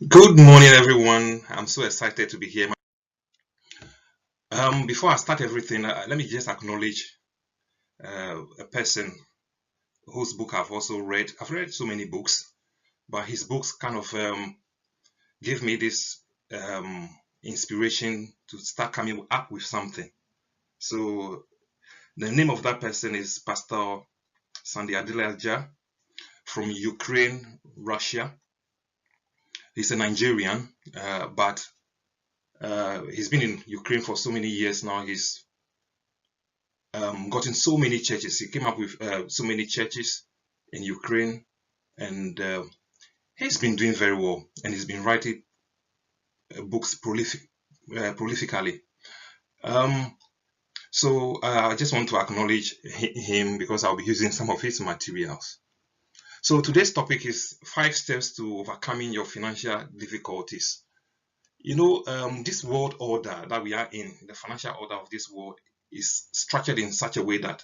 Good morning, everyone. I'm so excited to be here. Before I start everything, let me just acknowledge a person whose book I've also read. I've read so many books, but his books kind of give me this um, inspiration to start coming up with something. So the name of that person is Pastor Sandy Adelaja from Ukraine, Russia. He's a Nigerian, but he's been in Ukraine for so many years now. He's gotten so many churches. He came up with so many churches in Ukraine, and he's been doing very well. And he's been writing books prolifically. Um, so I just want to acknowledge him because I'll be using some of his materials. So today's topic is 5 steps to overcoming your financial difficulties. This world order that we are in, the financial order of this world, is structured in such a way that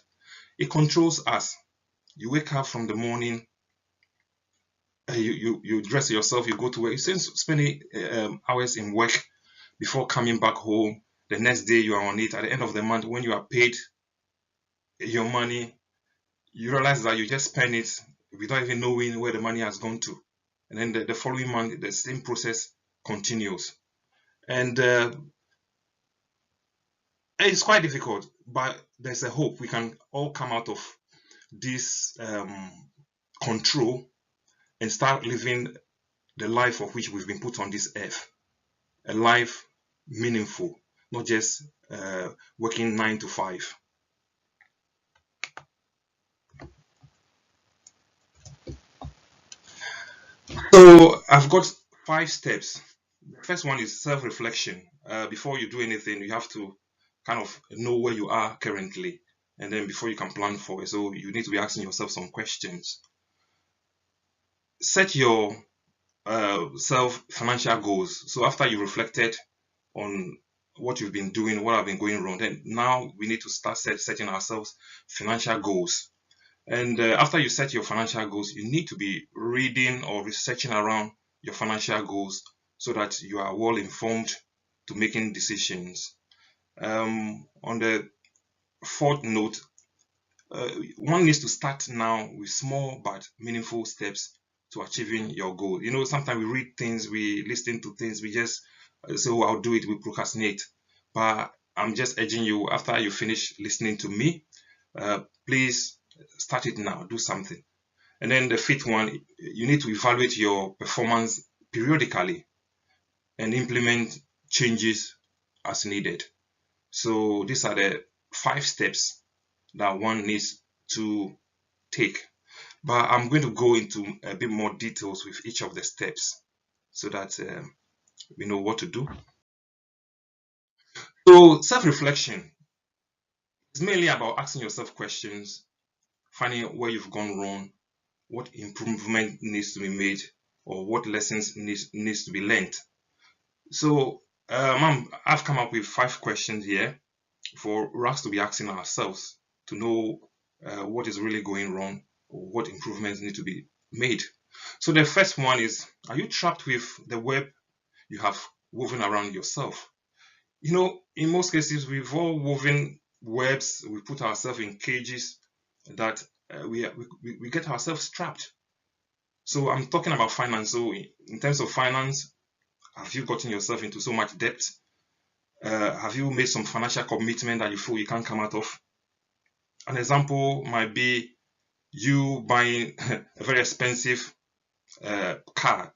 it controls us. You wake up from the morning, you dress yourself, you go to work, you spend hours in work before coming back home. The next day you are on it. At the end of the month, when you are paid your money, you realize that you just spend it without even knowing where the money has gone to. And then the following month, the same process continues. And it's quite difficult, but there's a hope we can all come out of this control and start living the life of which we've been put on this earth. A life meaningful, not just working 9 to 5. So I've got 5 steps. The first one is self-reflection. Before you do anything, you have to kind of know where you are currently, and then before you can plan for it. So you need to be asking yourself some questions. Set your self financial goals. So after you reflected on what you've been doing, what have been going wrong, then now we need to start setting ourselves financial goals. And after you set your financial goals, you need to be reading or researching around your financial goals so that you are well informed to making decisions. On the fourth note, one needs to start now with small but meaningful steps to achieving your goal. Sometimes we read things, we listen to things, we just say, oh, I'll do it, we procrastinate. But I'm just urging you, after you finish listening to me, please start it now, do something. And then the fifth one, you need to evaluate your performance periodically and implement changes as needed. So these are the 5 steps that one needs to take. But I'm going to go into a bit more details with each of the steps so that we know what to do. So self-reflection is mainly about asking yourself questions, finding out where you've gone wrong, what improvement needs to be made, or what lessons needs to be learned. So I've come up with 5 questions here for us to be asking ourselves to know what is really going wrong or what improvements need to be made. So the first one is, are you trapped with the web you have woven around yourself? In most cases, we've all woven webs, we put ourselves in cages that we get ourselves trapped. So I'm talking about finance. So in terms of finance, have you gotten yourself into so much debt? Have you made some financial commitment that you feel you can't come out of? An example might be you buying a very expensive car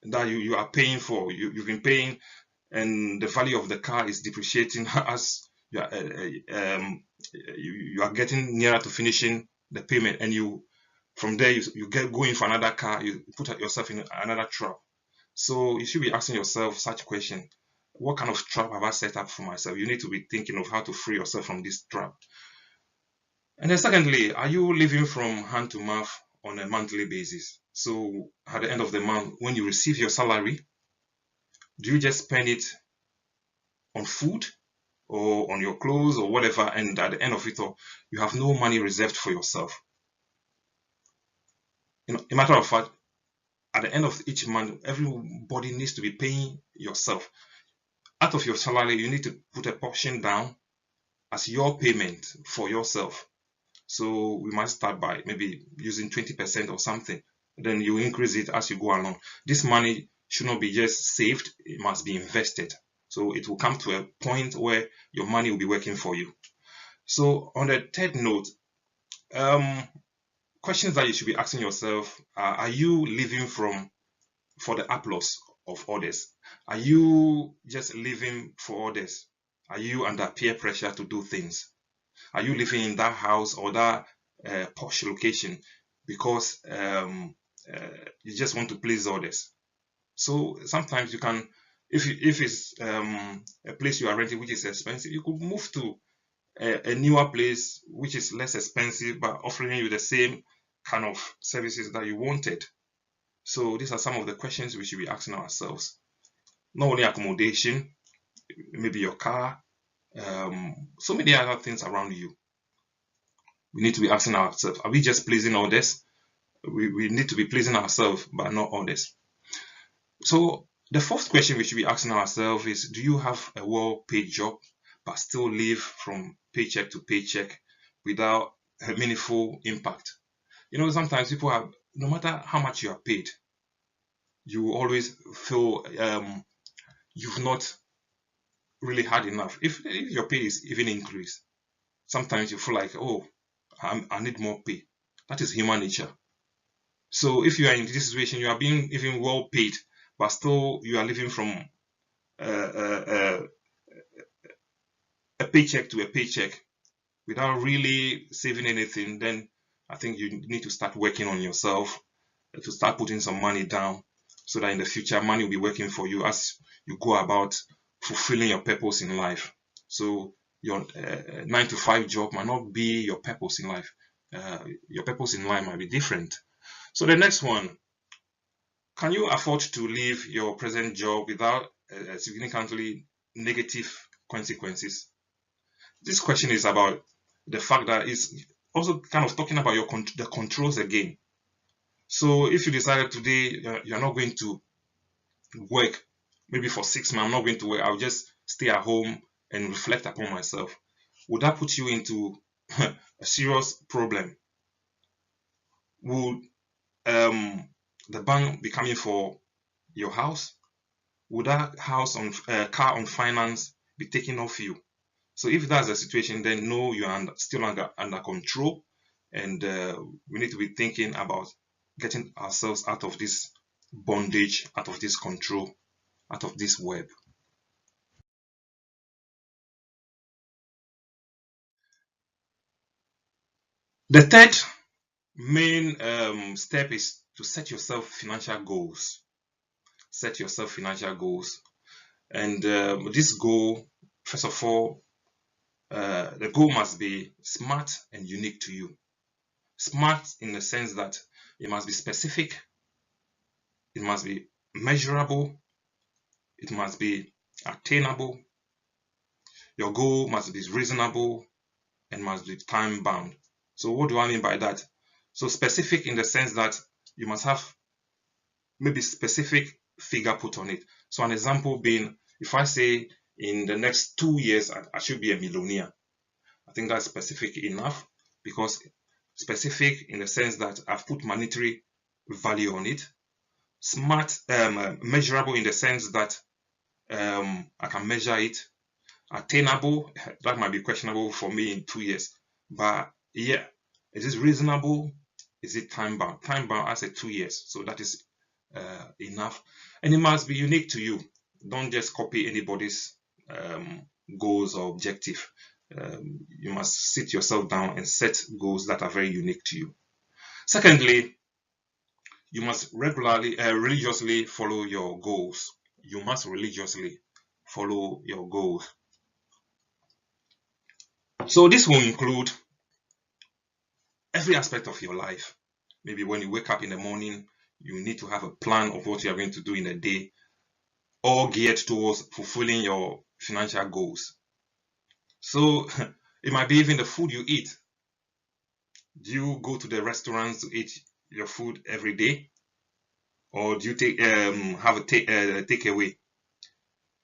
that you are paying for. You've been paying, and the value of the car is depreciating as you are, you are getting nearer to finishing the payment, and from there you get going for another car. You put yourself in another trap. So you should be asking yourself such question: what kind of trap have I set up for myself? You need to be thinking of how to free yourself from this trap. And then secondly, are you living from hand to mouth on a monthly basis? So at the end of the month, when you receive your salary, do you just spend it on food or on your clothes or whatever, and at the end of it all, you have no money reserved for yourself? A matter of fact, at the end of each month, everybody needs to be paying yourself. Out of your salary, you need to put a portion down as your payment for yourself. So we might start by maybe using 20% or something. Then you increase it as you go along. This money should not be just saved, it must be invested. So it will come to a point where your money will be working for you. So on the third note, questions that you should be asking yourself are you living for the applause of others? Are you just living for others? Are you under peer pressure to do things? Are you living in that house or that posh location because you just want to please others? So sometimes you can, if it's a place you are renting which is expensive, you could move to a newer place which is less expensive but offering you the same kind of services that you wanted. So these are some of the questions we should be asking ourselves. Not only accommodation, maybe your car, so many other things around you. We need to be asking ourselves, are we just pleasing others? We need to be pleasing ourselves, but not others. So the fourth question we should be asking ourselves is, do you have a well-paid job, but still live from paycheck to paycheck without a meaningful impact? You know, sometimes people have, no matter how much you are paid, you always feel you've not really had enough. If your pay is even increased, sometimes you feel like, oh, I need more pay. That is human nature. So if you are in this situation, you are being even well paid, but still you are living from a paycheck to a paycheck without really saving anything, then I think you need to start working on yourself, to start putting some money down so that in the future money will be working for you as you go about fulfilling your purpose in life. So your 9 to 5 job might not be your purpose in life. Your purpose in life might be different. So the next one, can you afford to leave your present job without significantly negative consequences? This question is about the fact that it's also kind of talking about the controls again. So if you decided today you're not going to work, maybe for 6 months, I'm not going to work, I'll just stay at home and reflect upon myself. Would that put you into a serious problem? Would the bank be coming for your house? Would that car on finance be taken off you? So if that's the situation, then no, you are still under control, and we need to be thinking about getting ourselves out of this bondage, out of this control, out of this web. The third main step is to set yourself financial goals. Set yourself financial goals, and this goal, first of all, the goal must be smart and unique to you. Smart in the sense that it must be specific, it must be measurable, it must be attainable. Your goal must be reasonable and must be time bound. So what do I mean by that? So specific in the sense that you must have maybe specific figure put on it. So an example being, if I say in the next 2 years I should be a millionaire, I think that's specific enough, because specific in the sense that I've put monetary value on it. Smart, measurable in the sense that I can measure it. Attainable, that might be questionable for me in 2 years, but yeah, is it reasonable? Is it time bound? Time bound, I said 2 years, so that is enough, and it must be unique to you. Don't just copy anybody's goals or objective. You must sit yourself down and set goals that are very unique to you. Secondly, you must religiously follow your goals. You must religiously follow your goals. So this will include every aspect of your life. Maybe when you wake up in the morning, you need to have a plan of what you are going to do in a day, all geared towards fulfilling your financial goals. So it might be even the food you eat. Do you go to the restaurants to eat your food every day? or do you take have a takeaway?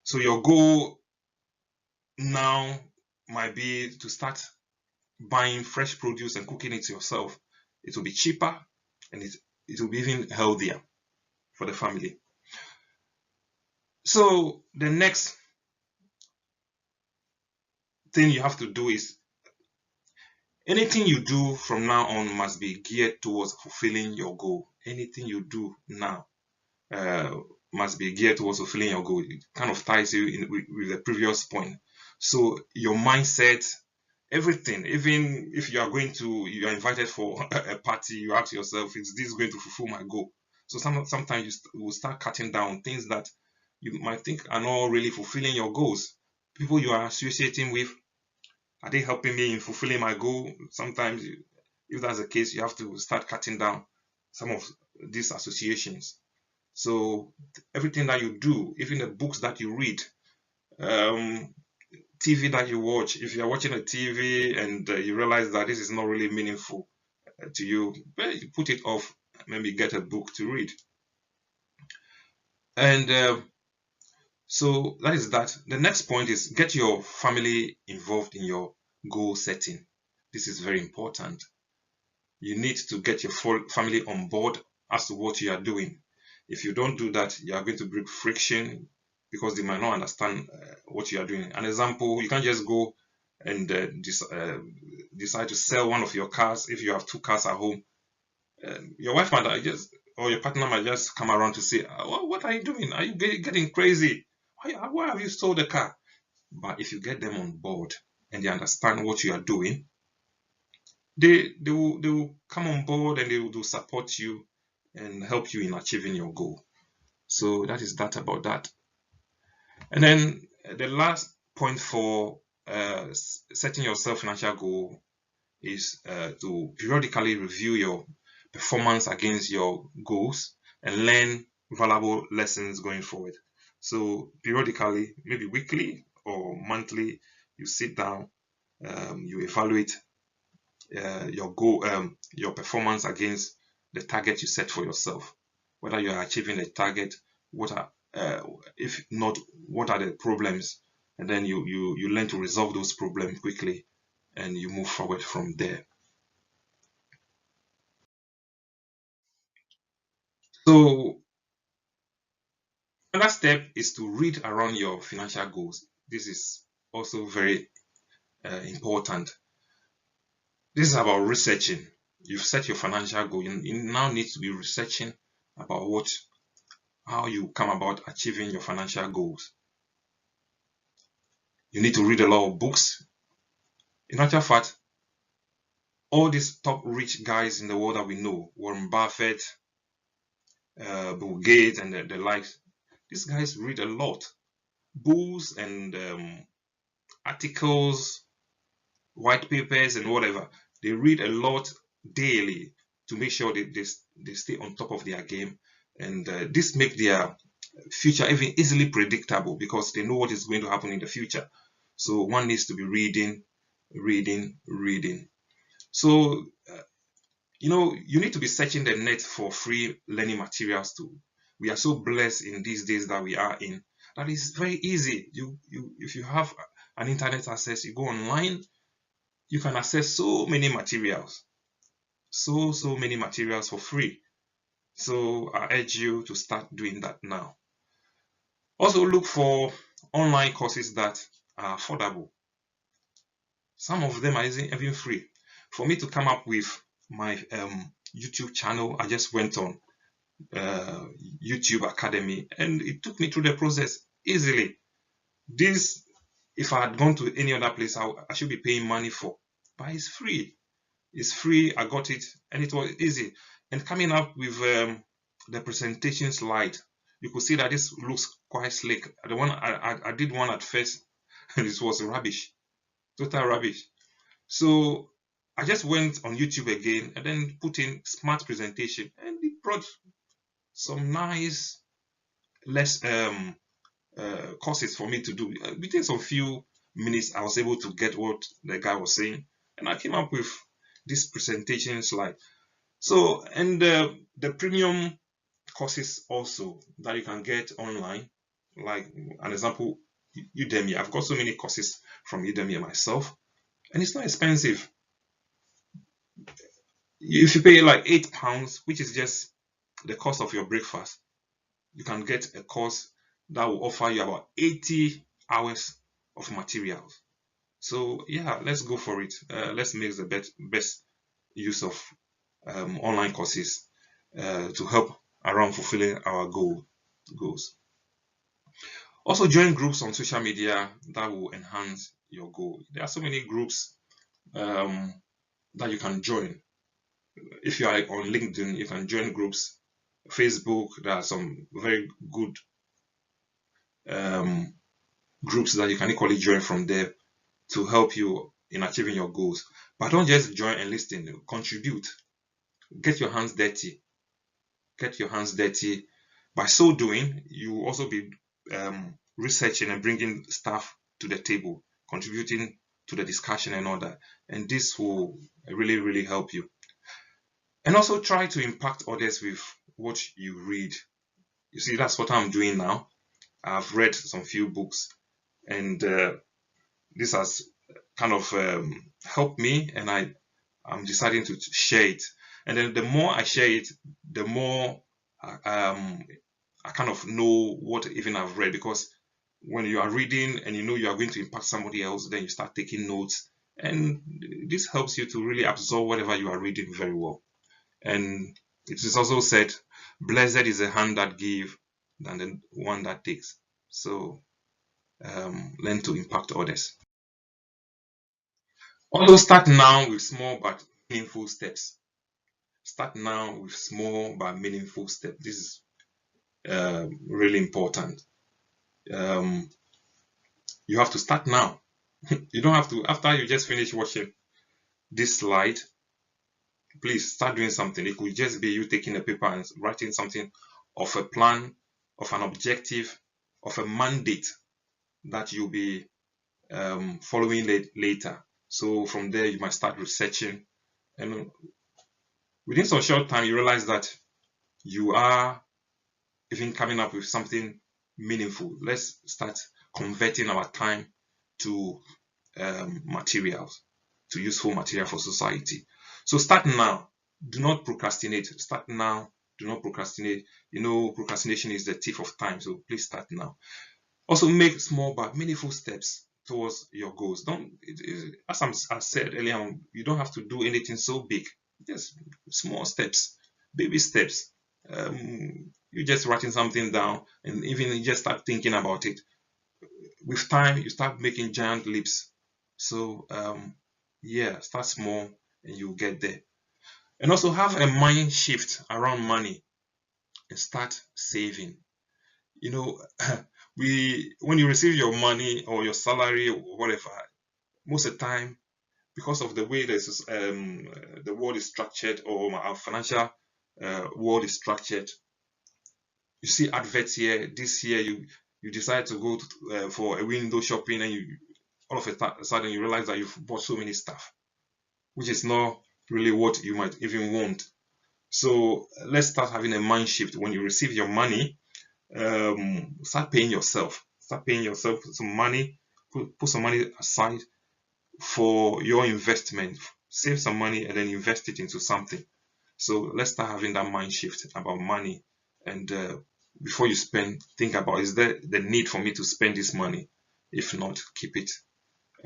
So your goal now might be to start buying fresh produce and cooking it yourself. It will be cheaper, and it will be even healthier for the family. So the next thing you have to do is anything you do from now on must be geared towards fulfilling your goal. Anything you do now uh, must be geared towards fulfilling your goal. It kind of ties you in with the previous point. So your mindset, everything, even if you are invited for a party, you ask yourself, is this going to fulfill my goal? So sometimes you will start cutting down things that you might think are not really fulfilling your goals. People you are associating with, are they helping me in fulfilling my goal? Sometimes, if that's the case, you have to start cutting down some of these associations. So everything that you do, even the books that you read, um, TV that you watch, if you're watching a TV and you realize that this is not really meaningful to you, well, you put it off, maybe get a book to read. And so that is that. The next point is get your family involved in your goal setting. This is very important. You need to get your full family on board as to what you are doing. If you don't do that, you are going to bring friction because they might not understand what you are doing. An example, you can't just go and decide to sell one of your cars if you have two cars at home. Your wife might just, or your partner might just come around to say, what are you doing? Are you getting crazy? Why have you sold the car? But if you get them on board and they understand what you are doing, they will come on board and they will support you and help you in achieving your goal. So that is that about that. And then the last point for setting yourself financial goal is to periodically review your performance against your goals and learn valuable lessons going forward. So periodically, maybe weekly or monthly, you sit down, you evaluate your goal, your performance against the target you set for yourself. Whether you are achieving the target, what are if not, what are the problems, and then you learn to resolve those problems quickly, and you move forward from there. So another step is to read around your financial goals. This is also very important. This is about researching. You've set your financial goal. You now need to be researching about how you come about achieving your financial goals. You need to read a lot of books. In actual fact, all these top rich guys in the world that we know, Warren Buffett, Bill Gates, and the likes, these guys read a lot. Books and articles, white papers, and whatever. They read a lot daily to make sure they stay on top of their game. And this makes their future even easily predictable because they know what is going to happen in the future. So one needs to be reading, reading, reading. So you need to be searching the net for free learning materials too. We are so blessed in these days that we are in that is very easy. You if you have an internet access, you go online, you can access so many materials, so many materials for free. So I urge you to start doing that now. Also look for online courses that are affordable. Some of them are even free. For me to come up with my YouTube channel, I just went on uh, YouTube Academy and it took me through the process easily. This, if I had gone to any other place, I should be paying money for, but it's free. It's free. I got it and it was easy. And coming up with the presentation slide, you could see that this looks quite slick. The one I did one at first, and it was rubbish, total rubbish. So I just went on YouTube again and then put in smart presentation, and it brought some nice less courses for me to do. Within some few minutes, I was able to get what the guy was saying, and I came up with this presentation slide. So, and the premium courses also that you can get online. Like an example, Udemy. I've got so many courses from Udemy myself, and it's not expensive. If you pay like £8, which is just the cost of your breakfast, you can get a course that will offer you about 80 hours of materials. So yeah, let's go for it. Let's make the best use of online courses to help around fulfilling our goals. Also, join groups on social media that will enhance your goal. There are so many groups um, that you can join. If you are on LinkedIn, you can join groups. Facebook, there are some very good um, groups that you can equally join from there to help you in achieving your goals. But don't just join and listen, contribute. Get your hands dirty. Get your hands dirty. By so doing, you will also be researching and bringing stuff to the table, contributing to the discussion and all that. And this will really, really help you. And also try to impact others with what you read. You see, that's what I'm doing now. I've read some few books, and this has kind of helped me, and I'm deciding to share it. And then the more I share it, the more I kind of know what even I've read, because when you are reading and you know you are going to impact somebody else, then you start taking notes, and this helps you to really absorb whatever you are reading very well. And it is also said, blessed is the hand that gives than the one that takes. So learn to impact others. Also, start now with small but meaningful steps. Start now with small but meaningful steps. This is really important. Um, you have to start now. You don't have to, after you just finish watching this slide, please start doing something. It could just be you taking a paper and writing something of a plan, of an objective, of a mandate that you'll be following later. So from there, you might start researching, and within some short time, you realize that you are even coming up with something meaningful. Let's start converting our time to materials, to useful material for society. So start now. Do not procrastinate. Start now. Do not procrastinate. You know, procrastination is the thief of time. So please start now. Also, make small but meaningful steps towards your goals. Don't, as I said earlier on, you don't have to do anything so big. Just small steps, baby steps. You just writing something down, and even you just start thinking about it. With time, you start making giant leaps. So yeah, start small and you'll get there. And also have a mind shift around money and start saving. You know, when you receive your money or your salary or whatever, most of the time, because of the way the world is structured, or our financial world is structured, you see adverts here. This year, you decide to go for a window shopping, and you all of a sudden you realize that you've bought so many stuff, which is not really what you might even want. So let's start having a mind shift. When you receive your money, start paying yourself. Start paying yourself some money. Put some money aside for your investment. Save some money and then invest it into something. So let's start having that mind shift about money. And before you spend, think about, is there the need for me to spend this money? If not, keep it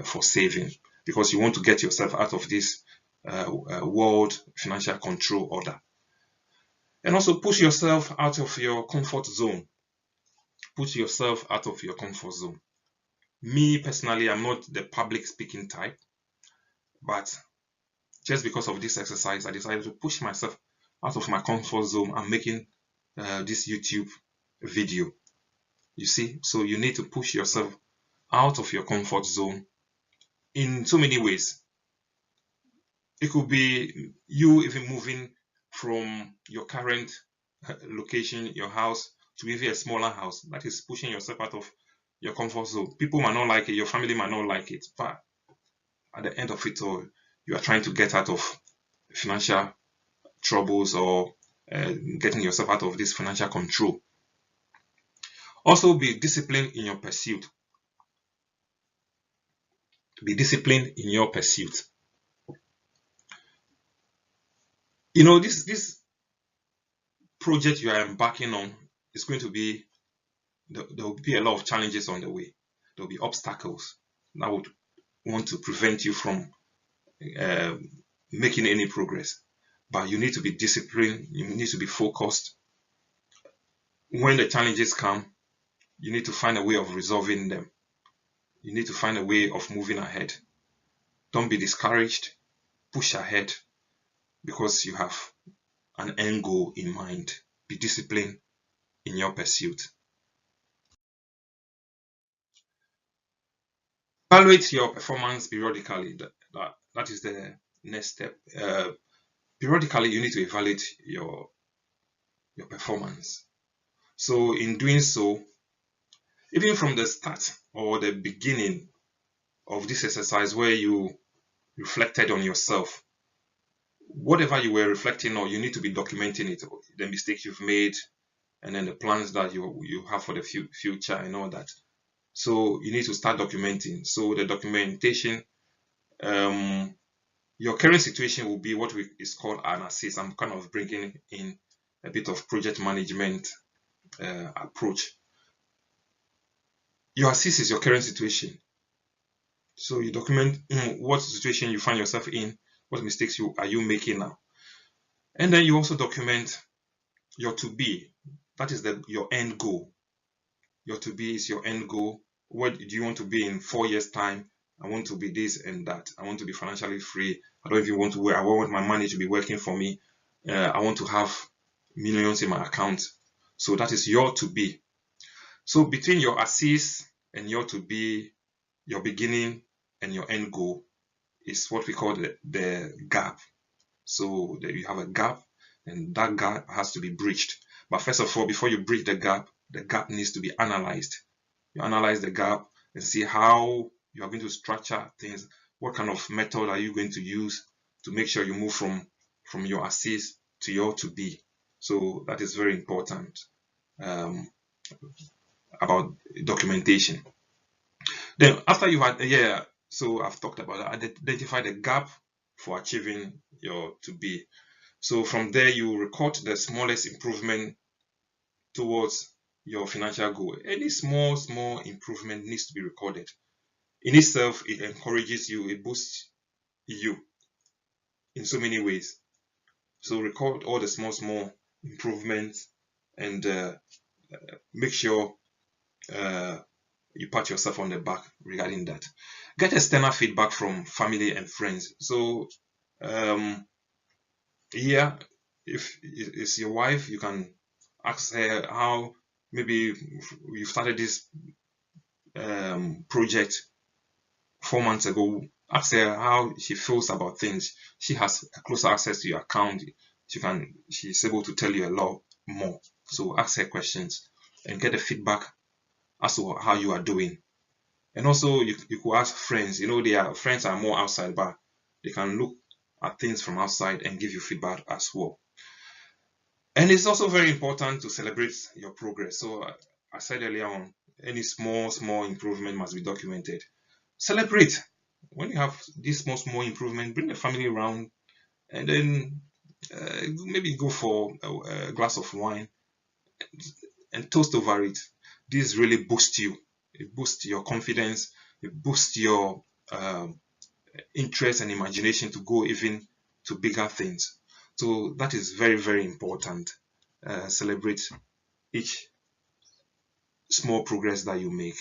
for saving, because you want to get yourself out of this world financial control order. And also push yourself out of your comfort zone. Put yourself out of your comfort zone. Me personally, I'm not the public speaking type, but just because of this exercise, I decided to push myself out of my comfort zone. I'm making this YouTube video. You see, so you need to push yourself out of your comfort zone in so many ways. It could be you even moving from your current location, your house, to maybe a smaller house. That is pushing yourself out of your comfort zone. People might not like it, your family might not like it, but at the end of it all, you are trying to get out of financial troubles or getting yourself out of this financial control. Also, be disciplined in your pursuit. Be disciplined in your pursuit. You know, this project you are embarking on is going to be, there will be a lot of challenges on the way. There will be obstacles that would want to prevent you from uh, making any progress. But you need to be disciplined. You need to be focused. When the challenges come, you need to find a way of resolving them. You need to find a way of moving ahead. Don't be discouraged. Push ahead because you have an end goal in mind. Be disciplined in your pursuit. Evaluate your performance periodically. That is the next step. Periodically, you need to evaluate your performance. So in doing so, even from the start or the beginning of this exercise where you reflected on yourself, whatever you were reflecting on, you need to be documenting it, the mistakes you've made, and then the plans that you have for the future and all that. So you need to start documenting. So the documentation, your current situation will be what is called an assist. I'm kind of bringing in a bit of project management approach. Your assist is your current situation. So you document what situation you find yourself in, what mistakes are you making now, and then you also document your to be. That is your end goal. Your to be is your end goal. What do you want to be in 4 years' time? I want to be this and that. I want to be financially free. I don't even want to work. I want my money to be working for me. I want to have millions in my account. So that is your to be. So between your assist and your to be, your beginning and your end goal is what we call the gap. So you have a gap, and that gap has to be bridged. But first of all, before you bridge the gap needs to be analyzed. You analyze the gap and see how you are going to structure things. What kind of method are you going to use to make sure you move from your assist to your to be? So that is very important about documentation. Then after you had, so I've talked about that. Identify the gap for achieving your to be. So from there, you record the smallest improvement towards your financial goal. Any small improvement needs to be recorded. In itself, it encourages you, it boosts you in so many ways. So record all the small improvements and make sure you pat yourself on the back regarding that. Get external feedback from family and friends. So yeah, if it's your wife, you can ask her how maybe you started this project 4 months ago. Ask her how she feels about things. She has closer access to your account. She's able to tell you a lot more. So ask her questions and get the feedback as to how you are doing. And also you could ask friends. You know, friends are more outside, but they can look at things from outside and give you feedback as well. And it's also very important to celebrate your progress. So I said earlier on, any small improvement must be documented. Celebrate. When you have this small improvement, bring the family around and then maybe go for a glass of wine and toast over it. This really boosts you. It boosts your confidence. It boosts your interest and imagination to go even to bigger things. So that is very important. Celebrate each small progress that you make.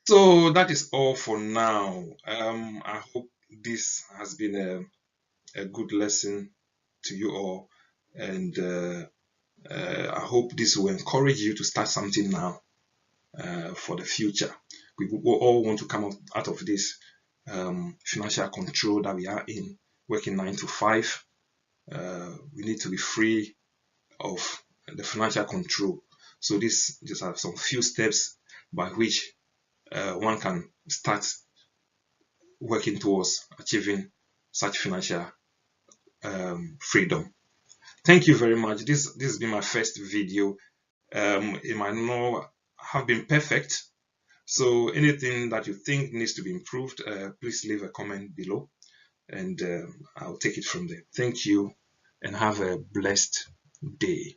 So that is all for now. I hope this has been a good lesson to you all, and I hope this will encourage you to start something now for the future. We all want to come out of this financial control that we are in, working 9 to 5. We need to be free of the financial control. So these are some few steps by which one can start working towards achieving such financial freedom. Thank you very much. This has been my first video. It might not have been perfect, so anything that you think needs to be improved, please leave a comment below, and I'll take it from there. Thank you, and have a blessed day.